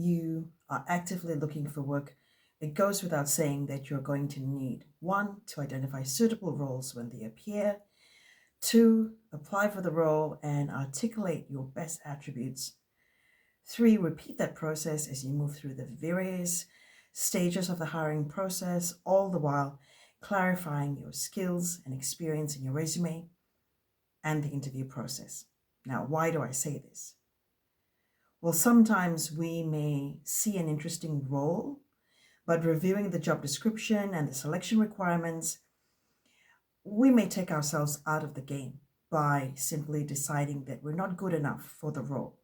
you are actively looking for work, it goes without saying that you're going to need 1, to identify suitable roles when they appear, 2, apply for the role and articulate your best attributes, 3, repeat that process as you move through the various stages of the hiring process, all the while clarifying your skills and experience in your resume and the interview process. Now, why do I say this? Well, sometimes we may see an interesting role, but reviewing the job description and the selection requirements, we may take ourselves out of the game by simply deciding that we're not good enough for the role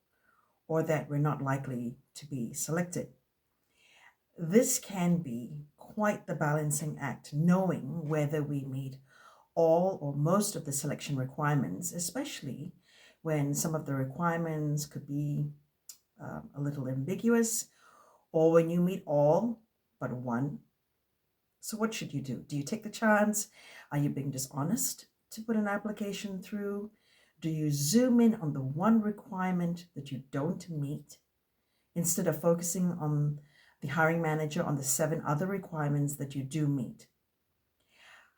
or that we're not likely to be selected. This can be quite the balancing act, knowing whether we meet all or most of the selection requirements, especially when some of the requirements could be a little ambiguous, or when you meet all but one. So what should you do? Do you take the chance? Are you being dishonest to put an application through? Do you zoom in on the one requirement that you don't meet instead of focusing on the hiring manager on the 7 other requirements that you do meet?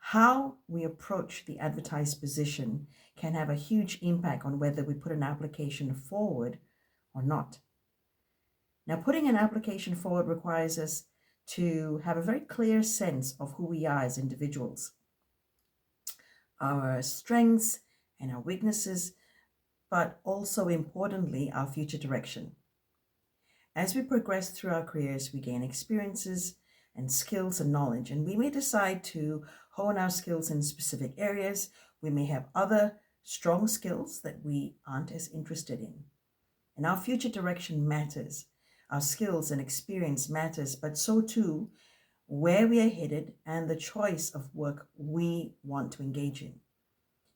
How we approach the advertised position can have a huge impact on whether we put an application forward or not. Now, putting an application forward requires us to have a very clear sense of who we are as individuals, our strengths and our weaknesses, but also importantly, our future direction. As we progress through our careers, we gain experiences and skills and knowledge, and we may decide to hone our skills in specific areas. We may have other strong skills that we aren't as interested in. And our future direction matters. Our skills and experience matters, but so too where we are headed and the choice of work we want to engage in.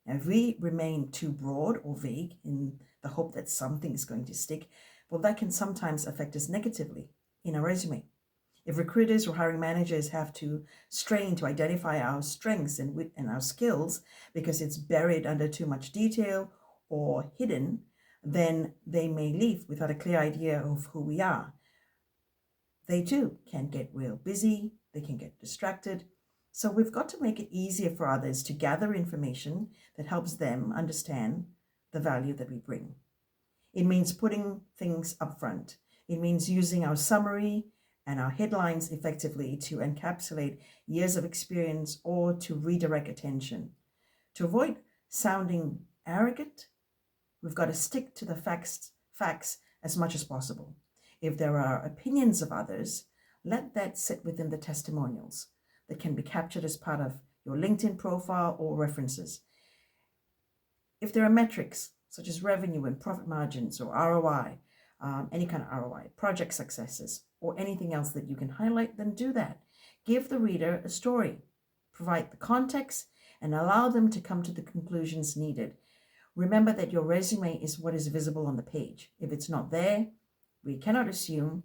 Now, if we remain too broad or vague in the hope that something is going to stick, well, that can sometimes affect us negatively in our resume. If recruiters or hiring managers have to strain to identify our strengths and our skills because it's buried under too much detail or hidden, then they may leave without a clear idea of who we are. They too can get real busy, they can get distracted. So we've got to make it easier for others to gather information that helps them understand the value that we bring. It means putting things up front. It means using our summary and our headlines effectively to encapsulate years of experience or to redirect attention. To avoid sounding arrogant, we've got to stick to the facts as much as possible. If there are opinions of others, let that sit within the testimonials that can be captured as part of your LinkedIn profile or references. If there are metrics such as revenue and profit margins or ROI, any kind of ROI, project successes, or anything else that you can highlight, then do that. Give the reader a story, provide the context, and allow them to come to the conclusions needed. Remember that your resume is what is visible on the page. If it's not there, we cannot assume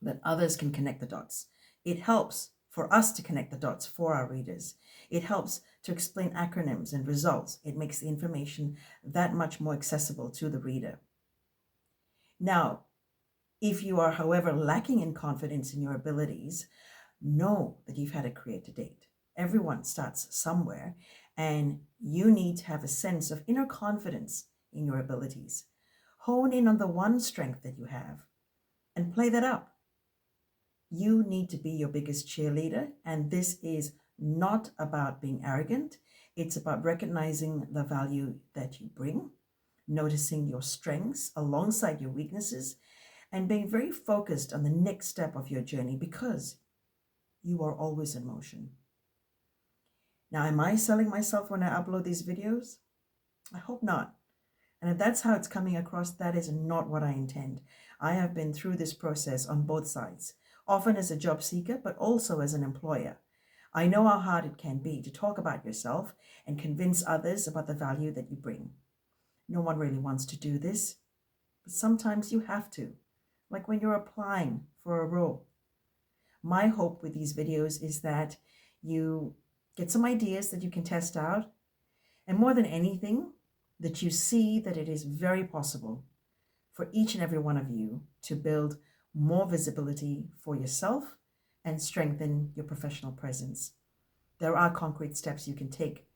that others can connect the dots. It helps for us to connect the dots for our readers. It helps to explain acronyms and results. It makes the information that much more accessible to the reader. Now, if you are, however, lacking in confidence in your abilities, know that you've had a career to date. Everyone starts somewhere, and you need to have a sense of inner confidence in your abilities. Hone in on the one strength that you have and play that up. You need to be your biggest cheerleader, and this is not about being arrogant. It's about recognizing the value that you bring, noticing your strengths alongside your weaknesses, and being very focused on the next step of your journey because you are always in motion. Now, am I selling myself when I upload these videos? I hope not. And if that's how it's coming across, that is not what I intend. I have been through this process on both sides, often as a job seeker, but also as an employer. I know how hard it can be to talk about yourself and convince others about the value that you bring. No one really wants to do this, but sometimes you have to, like when you're applying for a role. My hope with these videos is that you get some ideas that you can test out, and more than anything, that you see that it is very possible for each and every one of you to build more visibility for yourself, and strengthen your professional presence. There are concrete steps you can take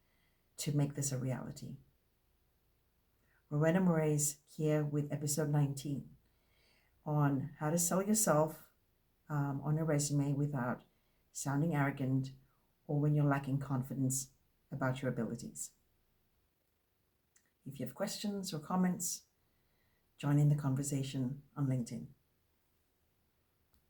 to make this a reality. Rowena Moraes here with episode 19 on how to sell yourself on a resume without sounding arrogant or when you're lacking confidence about your abilities. If you have questions or comments, join in the conversation on LinkedIn.